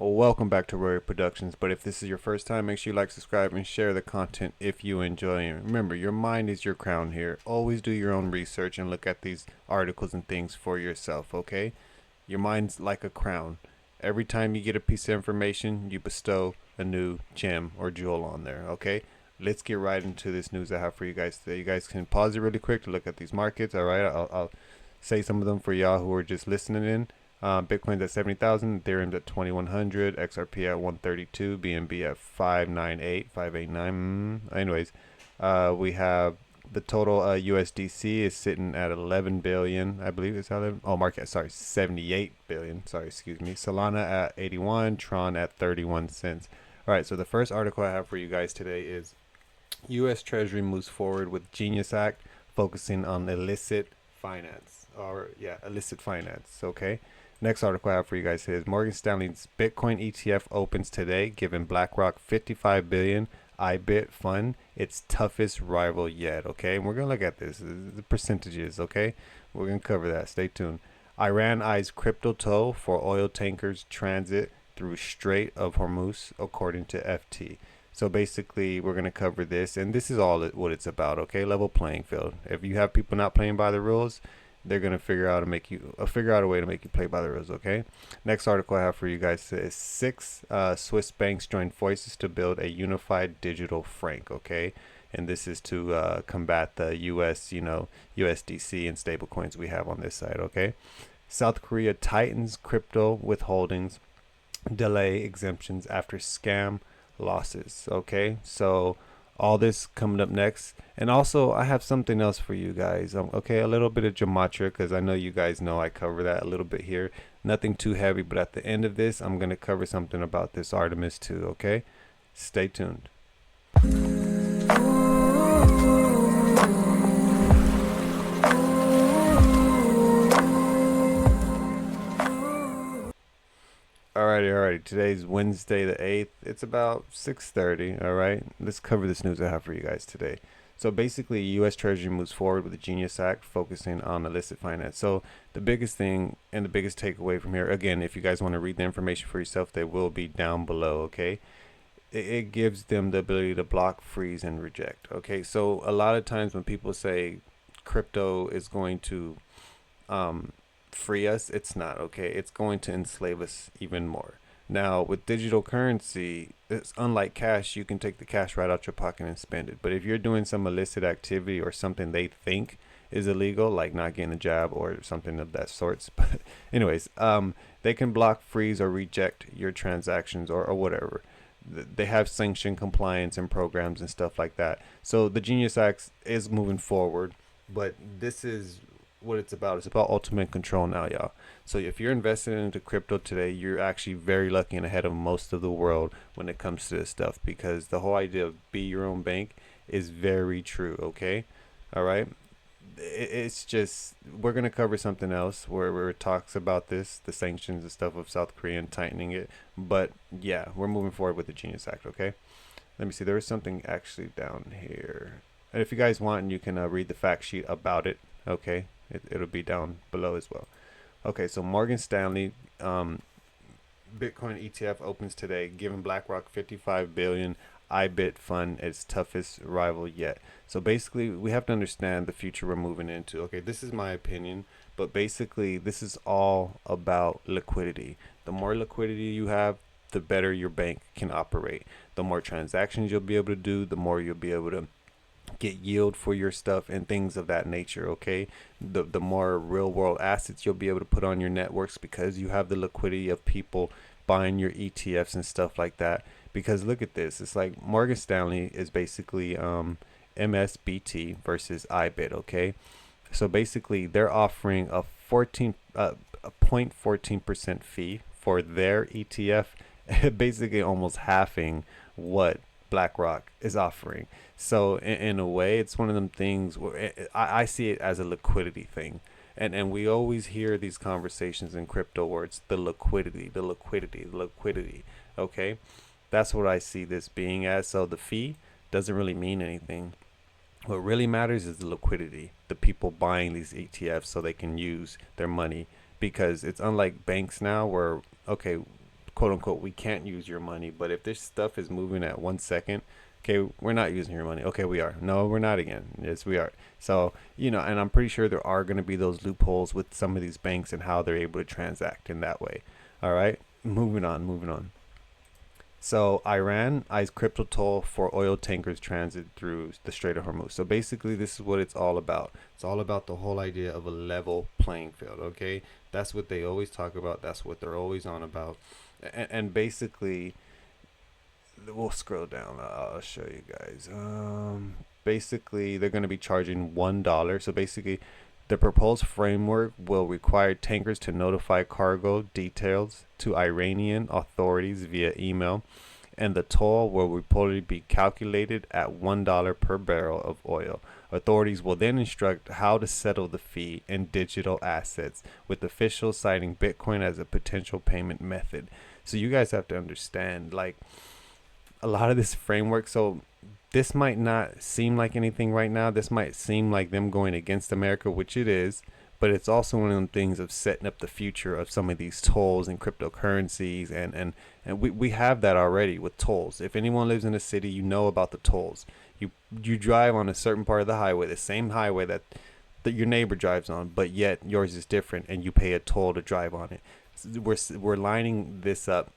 Welcome back to Rory Productions. But if this is your first time, make sure you like, subscribe, and share the content if you enjoy it. Remember, your mind is your crown here. Always do your own research and look at these articles and things for yourself, okay? Your mind's like a crown. Every time you get a piece of information, you bestow a new gem or jewel on there, okay? Let's get right into this news I have for you guys today. You guys can pause it really quick to look at these markets, all right? I'll say some of them for y'all who are just listening in. Bitcoin's at 70,000, Ethereum's at 2100, XRP at 132, BNB at 598, 589. Anyways, we have the total USDC is sitting at 11 billion, I believe it's 11. Oh, market, sorry, 78 billion. Sorry, excuse me. Solana at 81, Tron at 31 cents. All right, so the first article I have for you guys today is U.S. Treasury moves forward with Genius Act, focusing on illicit finance, illicit finance. Okay. Next article I have for you guys is Morgan Stanley's Bitcoin ETF opens today, giving BlackRock 55 billion IBIT fund its toughest rival yet. Okay, and we're gonna look at this, the percentages. Okay, we're gonna cover that. Stay tuned. Iran eyes crypto toll for oil tankers transit through Strait of Hormuz, according to FT. So basically, we're gonna cover this, and this is all what it's about. Okay, level playing field. If you have people not playing by the rules, they're gonna figure out a way to make you play by the rules. Okay. Next article I have for you guys is 6 Swiss banks join forces to build a unified digital franc. Okay, and this is to combat the U.S. USDC and stable coins we have on this side. Okay. South Korea tightens crypto withholdings, delay exemptions after scam losses. Okay, so all this coming up next, and also I have something else for you guys. Okay, a little bit of gematria, because I know you guys know I cover that a little bit here. Nothing too heavy, but at the end of this I'm going to cover something about this Artemis too. Okay, stay tuned. Alrighty. Today's Wednesday the 8th. It's about 6:30. Alright, let's cover this news I have for you guys today. So basically, U.S. Treasury moves forward with the Genius Act, focusing on illicit finance. So the biggest thing and the biggest takeaway from here, again, if you guys want to read the information for yourself, they will be down below. Okay, it gives them the ability to block, freeze, and reject. Okay, so a lot of times when people say crypto is going to free us, it's not. Okay, it's going to enslave us even more. Now with digital currency, it's unlike cash. You can take the cash right out your pocket and spend it, but if you're doing some illicit activity or something they think is illegal, like not getting a job or something of that sorts, but anyways, they can block, freeze, or reject your transactions, or whatever. They have sanction compliance and programs and stuff like that. So the Genius Act is moving forward, but this is what it's about. It's about ultimate control now, y'all. So if you're investing into crypto today, you're actually very lucky and ahead of most of the world when it comes to this stuff, because the whole idea of be your own bank is very true. Okay, all right. It's just, we're gonna cover something else where it talks about this, the sanctions and stuff of South Korea and tightening it. But yeah, we're moving forward with the Genius Act. Okay, let me see. There is something actually down here, and if you guys want, you can read the fact sheet about it. Okay, it'll be down below as well. Okay, so Morgan Stanley Bitcoin ETF opens today, giving BlackRock 55 billion IBIT fund its toughest rival yet. So basically, we have to understand the future we're moving into. Okay, this is my opinion, but basically, this is all about liquidity. The more liquidity you have, the better your bank can operate. The more transactions you'll be able to do, the more you'll be able to get yield for your stuff and things of that nature. Okay, the more real world assets you'll be able to put on your networks, because you have the liquidity of people buying your ETFs and stuff like that. Because look at this, it's like Morgan Stanley is basically MSBT versus IBIT. Okay, so basically they're offering a 0.14% fee for their ETF, basically almost halving what BlackRock is offering. So in a way, it's one of them things where I see it as a liquidity thing. And we always hear these conversations in crypto where it's the liquidity. Okay, that's what I see this being as. So the fee doesn't really mean anything. What really matters is the liquidity, the people buying these ETFs so they can use their money, because it's unlike banks now where, okay, quote unquote, we can't use your money. But if this stuff is moving at 1 second, okay, we're not using your money. Okay, we are. No, we're not again. Yes, we are. So, and I'm pretty sure there are going to be those loopholes with some of these banks and how they're able to transact in that way. All right, moving on. So Iran eyes crypto toll for oil tankers transit through the Strait of Hormuz. So basically, this is what it's all about. It's all about the whole idea of a level playing field. Okay, that's what they always talk about. That's what they're always on about. And basically, we'll scroll down. I'll show you guys. Basically, they're going to be charging $1. So basically, the proposed framework will require tankers to notify cargo details to Iranian authorities via email, and the toll will reportedly be calculated at $1 per barrel of oil. Authorities will then instruct how to settle the fee in digital assets, with officials citing Bitcoin as a potential payment method. So you guys have to understand, like, a lot of this framework. So this might not seem like anything right now. This might seem like them going against America, which it is, but it's also one of them things of setting up the future of some of these tolls and cryptocurrencies, and we have that already with tolls. If anyone lives in a city, you know about the tolls. You drive on a certain part of the highway, the same highway that your neighbor drives on, but yet yours is different, and you pay a toll to drive on it. We're lining this up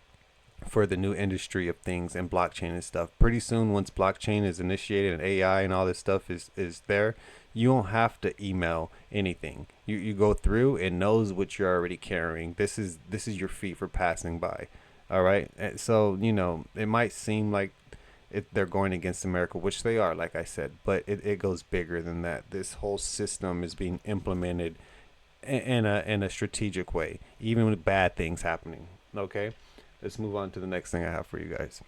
for the new industry of things and blockchain and stuff. Pretty soon, once blockchain is initiated and AI and all this stuff is there, you don't have to email anything. You go through, it knows what you're already carrying. This is your fee for passing by. All right. And so it might seem like they're going against America, which they are, like I said, but it goes bigger than that. This whole system is being implemented in a strategic way, even with bad things happening. Okay. Let's move on to the next thing I have for you guys.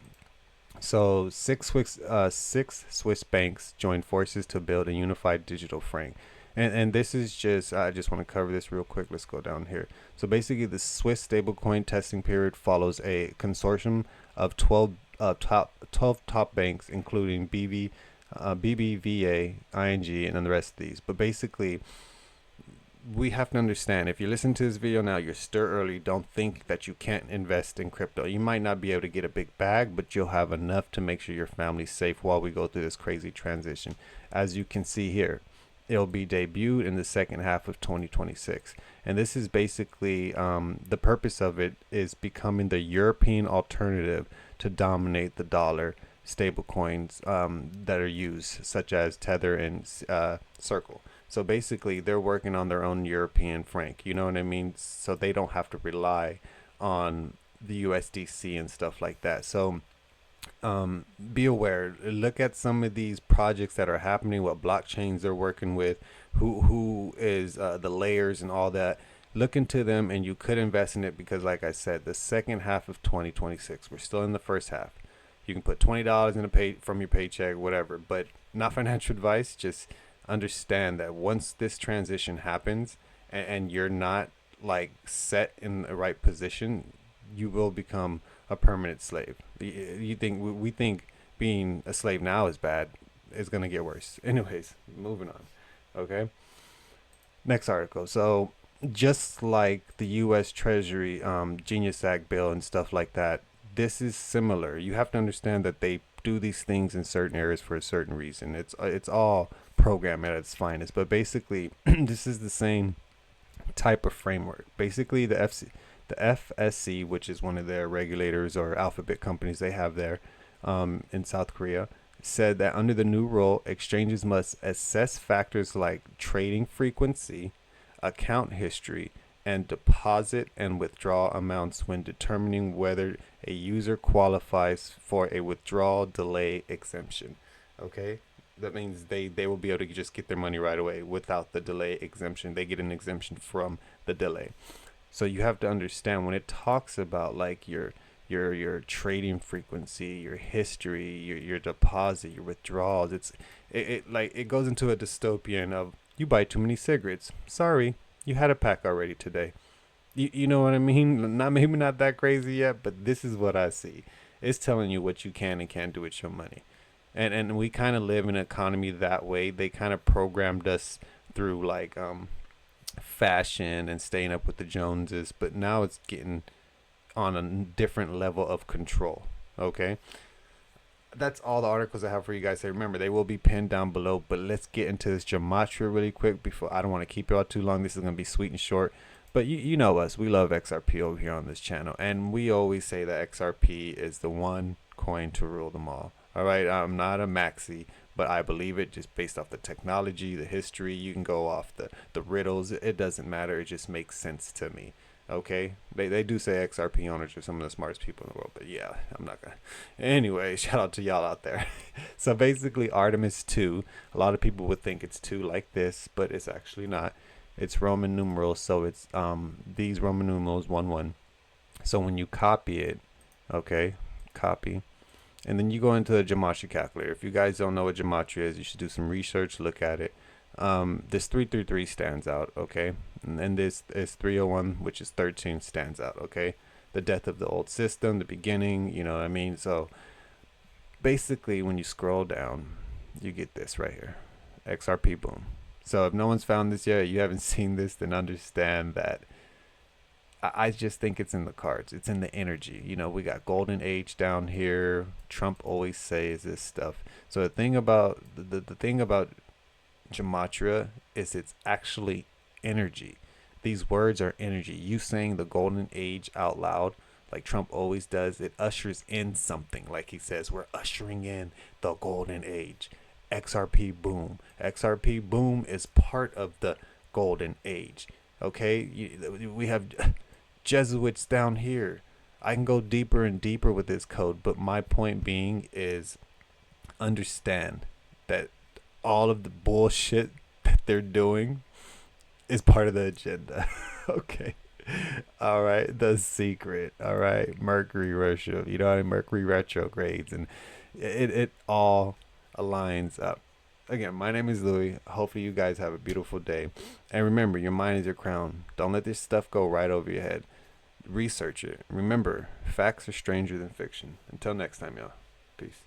So six Swiss banks joined forces to build a unified digital franc. And this is just, I just want to cover this real quick. Let's go down here. So basically, the Swiss stablecoin testing period follows a consortium of 12 top banks, including BBVA, ING, and then the rest of these. But basically, we have to understand, if you listen to this video now, you're still early. Don't think that you can't invest in crypto. You might not be able to get a big bag, but you'll have enough to make sure your family's safe while we go through this crazy transition. As you can see here, it'll be debuted in the second half of 2026. And this is basically, the purpose of it is becoming the European alternative to dominate the dollar stablecoins that are used, such as Tether and Circle. So basically, they're working on their own European franc. You know what I mean? So they don't have to rely on the USDC and stuff like that. So be aware. Look at some of these projects that are happening, what blockchains they're working with, who is the layers and all that. Look into them, and you could invest in it because, like I said, the second half of 2026, we're still in the first half. You can put $20 in from your paycheck, whatever, but not financial advice. Just understand that once this transition happens and you're not like set in the right position, you will become a permanent slave. We think being a slave now is bad. It's going to get worse. Anyways, moving on. Okay. Next article. So just like the U.S. Treasury Genius Act bill and stuff like that, this is similar. You have to understand that they do these things in certain areas for a certain reason. It's all program at its finest. But basically, this is the same type of framework. Basically, the FSC, which is one of their regulators or alphabet companies they have there in South Korea, said that under the new rule, exchanges must assess factors like trading frequency, account history, and deposit and withdrawal amounts when determining whether a user qualifies for a withdrawal delay exemption. Okay, that means they will be able to just get their money right away without the delay exemption. They get an exemption from the delay. So you have to understand, when it talks about like your trading frequency, your history, your deposit, your withdrawals, it goes into a dystopian of, you buy too many cigarettes. Sorry, you had a pack already today. You know what I mean? Maybe not that crazy yet, but this is what I see. It's telling you what you can and can't do with your money. And we kind of live in an economy that way. They kind of programmed us through like fashion and staying up with the Joneses, but now it's getting on a different level of control. Okay, that's all the articles I have for you guys. So remember, they will be pinned down below. But let's get into this gematria really quick before I don't want to keep you all too long. This is gonna be sweet and short. But you know us, we love XRP over here on this channel, and we always say that XRP is the one coin to rule them all. All right, I'm not a maxi, but I believe it just based off the technology, the history. You can go off the riddles. It doesn't matter. It just makes sense to me. Okay, they do say XRP owners are some of the smartest people in the world, but yeah, I'm not gonna. Anyway, shout out to y'all out there. So basically, Artemis 2. A lot of people would think it's 2 like this, but it's actually not. It's Roman numerals, so it's these Roman numerals 1 1. So when you copy it, okay, copy, and then you go into the gematria calculator. If you guys don't know what gematria is, you should do some research, look at it. This 333 stands out, okay, and then this is 301, which is 13, stands out, okay. The death of the old system, the beginning, you know what I mean. So basically, when you scroll down, you get this right here, XRP boom. So if no one's found this yet, you haven't seen this, then understand that I just think it's in the cards. It's in the energy. You know, we got golden age down here. Trump always says this stuff. So the thing about the thing about gematria is it's actually energy. These words are energy. You saying the golden age out loud, like Trump always does, it ushers in something. Like he says, we're ushering in the golden age. XRP boom. XRP boom is part of the golden age. Okay, we have Jesuits down here. I can go deeper and deeper with this code, but my point being is understand that all of the bullshit that they're doing is part of the agenda. Okay. All right. The secret. All right. Mercury retro. You know how Mercury retrogrades, and it all aligns up. Again, my name is Louis. Hopefully you guys have a beautiful day. And remember, your mind is your crown. Don't let this stuff go right over your head. Research it. Remember, facts are stranger than fiction. Until next time, y'all. Peace.